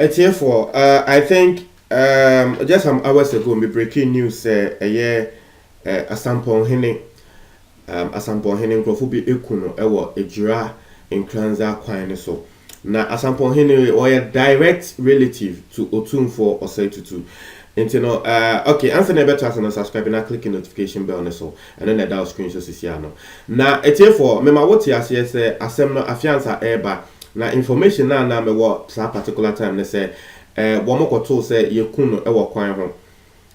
therefore, I think just some hours ago, me breaking news a year Asampon Hene Asampon Hene Nkrofubi Ekuno ewo ejira in Kranza Kwine so. Na Asampon Hene or a direct relative to Otumfo or say to into no okay, answer the better and subscribe and click the notification bell on so and then that screen so sisiano. Na therefore, me ma what ya say asem no afiansa eba na information na me what particular time they say one more to say yekuno ewo kwan ho.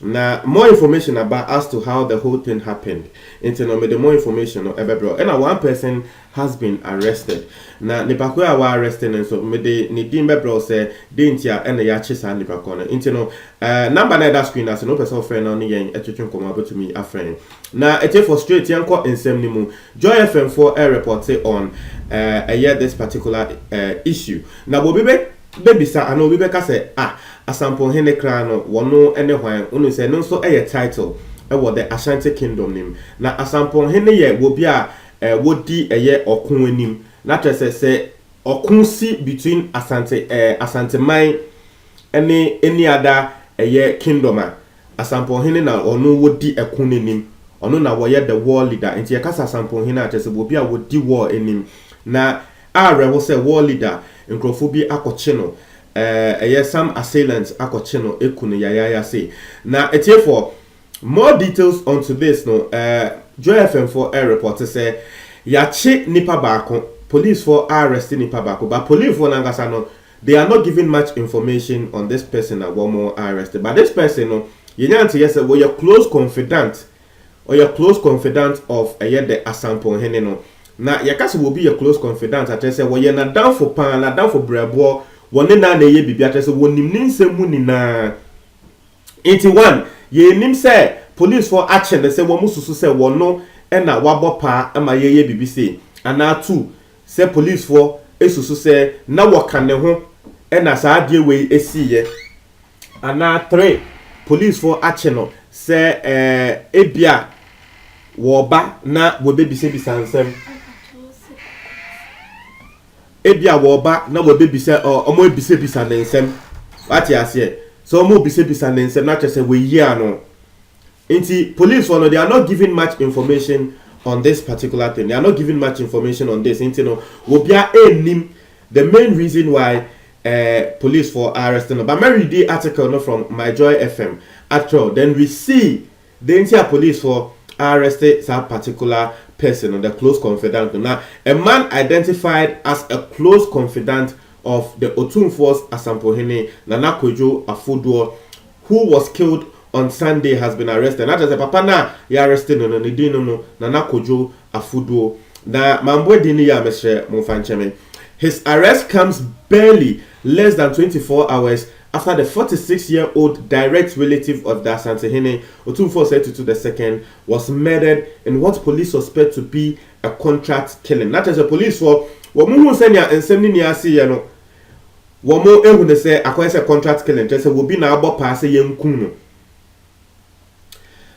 Now more information about as to how the whole thing happened. Into no me the more information no ever bro. And one person has been arrested. Now nipa ko a wa arrested and so me the ni din be bro say dentia and ya chisa nipa ko no. Into no number na that screen as no person friend on yen etwetwen komo about me a friend. Now it for straight yanko ensem ni mu. Joy FM for a report on this particular issue. Now baby sir I know we be ka say Asampon Hene Krano, wono ene hwan, unu se no so title ewo the Ashanti Kingdom nim. Na Asampon Hene ye wo bia wodi okun anim. Na se okun si between Asante man any other kingdom a. Asampon Hene na ono wodi ekun anim. Ono na wo the war leader. Enti ye kasa Asampon Hene atese wo bia wodi war anim. Na wo se war leader nkrofo bi akɔkye no some assailants akochino ekunu yaya say. Now for more details onto this no Joy FM for a reporter say yache nipa bako police for arresting nipa bako but police for nangasa no they are not giving much information on this person that one more arrested but this person no you know yes well your close confidant or your close confidant of the Asampon Hene no now yakasa will be your close confidant at say well you're not down for pan not down for brabo one na ye bibia tese wonim ni nsemu ni na 81 ye nim say police for action they say wo mususu say wono e na wabopa ama ye bibi say ana 2 say police for esusu say na woka ne ho e na saa de we esiye ana 3 police for action no say ebia wo ba na wo bebi se bisansem ebia wo ba na wo be bise omo ebise bisa na nsem what you say so omo bise bisa na nsem na chese we yi ano nti police for no they are not giving much information on this particular thing. They are not giving much information on this nti no wo bia enim the main reason why police for arresting but me read the article no from My Joy FM after then we see the entire police for arrested that particular person or the close confidant. Now, a man identified as a close confidant of the Otumfo's Asampon Hene, Nana Kojo Afuduo, who was killed on Sunday, has been arrested. Not as a papa na he arrested no Nana Kojo Afuduo. Na mambo dini ya meshe monfancheme. His arrest comes barely less than 24 hours after the 46-year-old direct relative of the Asante Hene, Otumfo said to the second, was murdered in what police suspect to be a contract killing. That is a police for womu senya ensem ni asi ye no. Womu ehu ne say akwa contract killing. Just will be na abo pass yenkum no.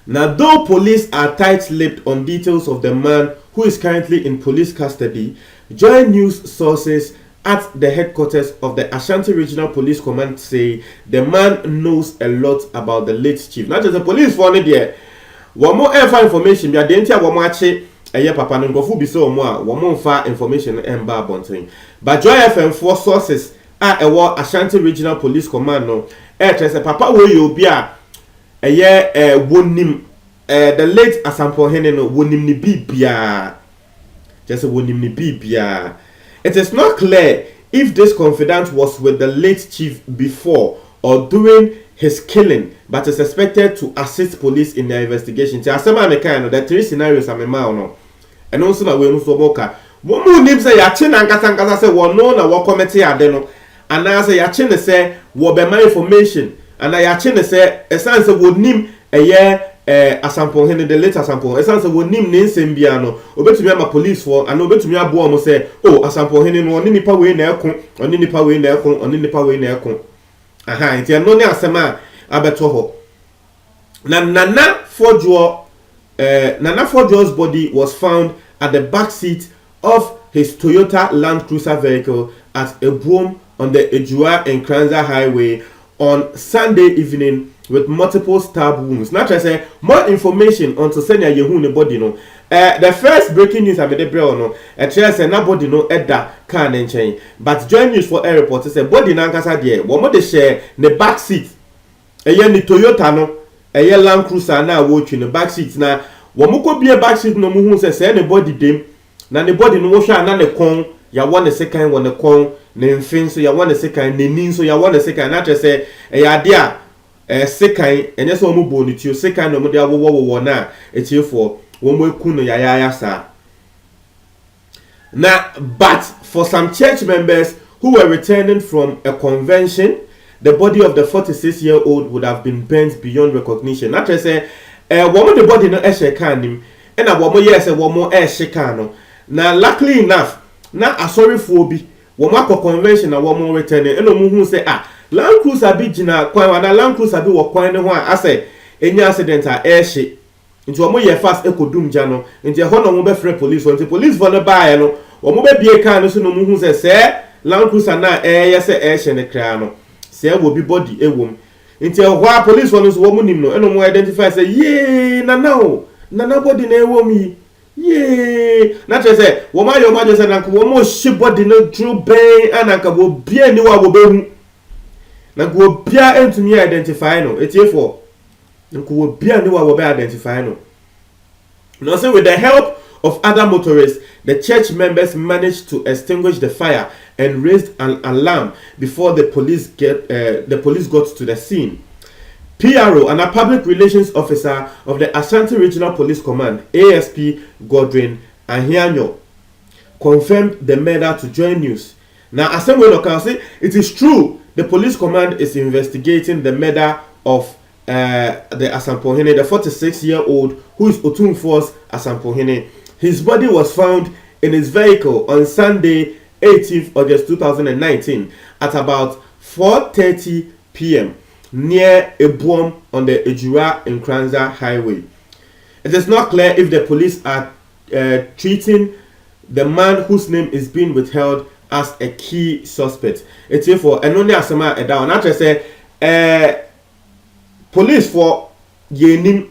Now, though police are tight-lipped on details of the man who is currently in police custody, Joy News sources at the headquarters of the Ashanti Regional Police Command say the man knows a lot about the late chief. Not just the police for any there. One more information. We are the entire one more papa no go fu bi so mo one more information emba bonten. But Joy FM for sources at a Ashanti Regional Police Command no. Say papa we you be a wonim the late Asampon Hene no wonim ni bibia. Just wonim ni bibia. It is not clear if this confidant was with the late chief before or during his killing, but is expected to assist police in their investigation. There are 3 scenarios I'm no. And also na we no so boka. Wo mu nim say ya che na nkasa say wo no na wo committee ade no. And na say ya che ne say wo be my information. And na ya che ne say esan say wo nim Asampon Hene the late Asampon esan say wo nim ne nsem bia no obetumi ama police for and obetumi abo omo say oh Asampon Hene no oni nipa we na ekon oni nipa we na ekon oni nipa we na ekon aha nti no ne asema abeto ho na Nana Forjo's body was found at the back seat of his Toyota Land Cruiser vehicle at Ebuom on the Ejura and Kranza Highway on Sunday evening with multiple stab wounds. Not just say more information on to send your yehu body no. The first breaking news I made the no. Actually say nobody no edda can and chain. But join news for air report say body nankasa there. One more share the back seat. Ni Toyota no. Land Cruiser na watch in the back seat na. One more be a back seat no mu say the body dem. Na the body no sha na the con. Ya want the second one the con. Ne mfin so ya want the second. Ne nin so ya want the second. Not just say idea. Sekai enye so mu bo ni tio sekai no mu dia wo na etiefo wo mu eku no ya sa na. But for some church members who were returning from a convention, the body of the 46-year-old would have been burnt beyond recognition. Not to say wo mu the body no sheka nim e na wo mu yes wo mu sheka no na. Luckily enough na asorifo bi wo mu akọ convention na wo mu returning e no mu hu say Land Cruiser bi jina kwan wana Land Cruiser bi wo kwan ne ho a ase enya accident a ehye nti omo ye fast ekodum gya no nti ho no mo be free police nti police for no bae no omo be bie kan no so no mo hu se Land Cruiser na ye se ehye ne kra no se wo bi body ewom nti ho a police for no so wo mo nim no eno mo identify say ye nana body na ewom yi ye na che say wo ma yo ma je say na ko wo mo shi body no true ben anaka wo bie ni wa wo be hu na go bia entumi identify no etiefo nko bia ne wa wo be identify no. Now say with the help of other motorists, the church members managed to extinguish the fire and raised an alarm before the police got to the scene. PRO and a public relations officer of the Ashanti Regional Police Command, ASP Godwin Ahianyo, confirmed the murder to Joy News. Now, as someone can say, it is true. The police command is investigating the murder of the Asampohene, the 46-year-old who is Otumfuo's Asampohene. His body was found in his vehicle on Sunday, 18th August 2019 at about 4:30 p.m. near Ebuom on the Ejura and Kranza Highway. It is not clear if the police are treating the man whose name is being withheld as a key suspect. It's for and only asema down. Not just say police for yenim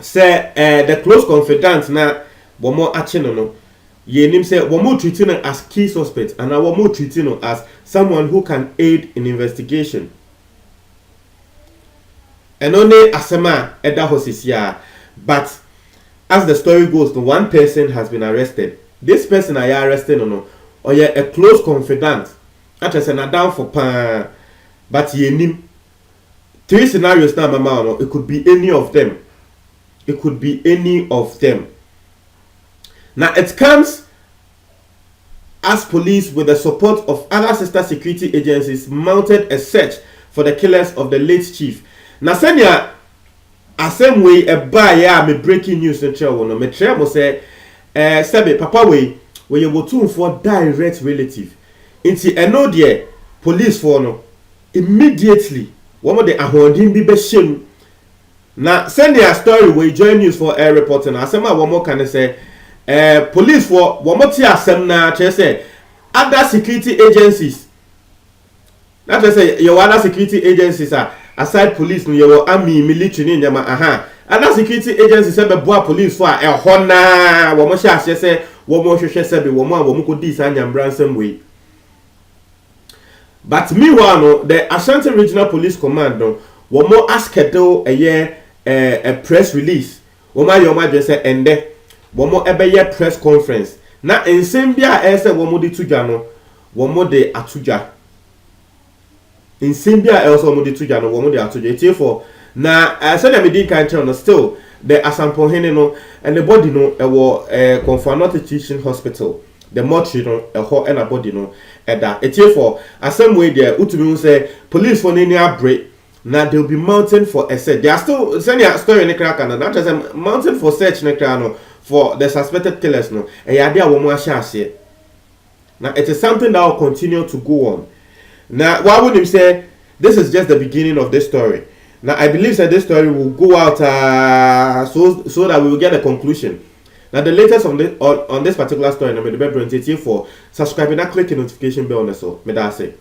say the close confidant na womo action no yenim say womo treating as key suspect and now womo treating as someone who can aid in investigation. And only asema eda hosisia, but as the story goes, the one person has been arrested. This person I arrested no or yeah, a close confidant. Actually, say na down for pan, but yenim. Three scenarios now, mama. No, it could be any of them. It could be any of them. Now it comes as police, with the support of other sister security agencies, mounted a search for the killers of the late chief. Now, senya, same way a buy me breaking news in Chewo. No, me Chewo say, sebe papa way. Where you go to for direct relative. Inti eno there police for no immediately one of the ahondin bi be shenu na send their story we join news for air reporting asema one more can say police for one more ti asem na che say other security agencies na che say your other security agencies are aside police no your army military ni nyama other security agencies say be boa police for e ho na one more sha say womo hwehwe sebe womo a womo kodi sa nyambransem we. But meanwhile no, the Ashanti Regional Police Command no womo askedo a press release womo ayoma je say ende womo ebeye press conference na ensem bia ese womo de tuja no womo de atuja ensem bia else womo de tuja no womo de atuja etifo na so na me di kan no still the Asampohene no and the body no Konfano Teaching Hospital. The mortuary no and a body no that it's here for a same way there utumi say police for any break now they'll be mounting for a search. They are still sending a story in the crack and not just a mountain for search in the for the suspected killers no and idea woman share. Now it is something that will continue to go on. Now why would him say this is just the beginning of this story? Now I believe that this story will go out so that we will get a conclusion. Now the latest on this particular story, I'm going to be for subscribing and click the notification bell on the so. Me that's it.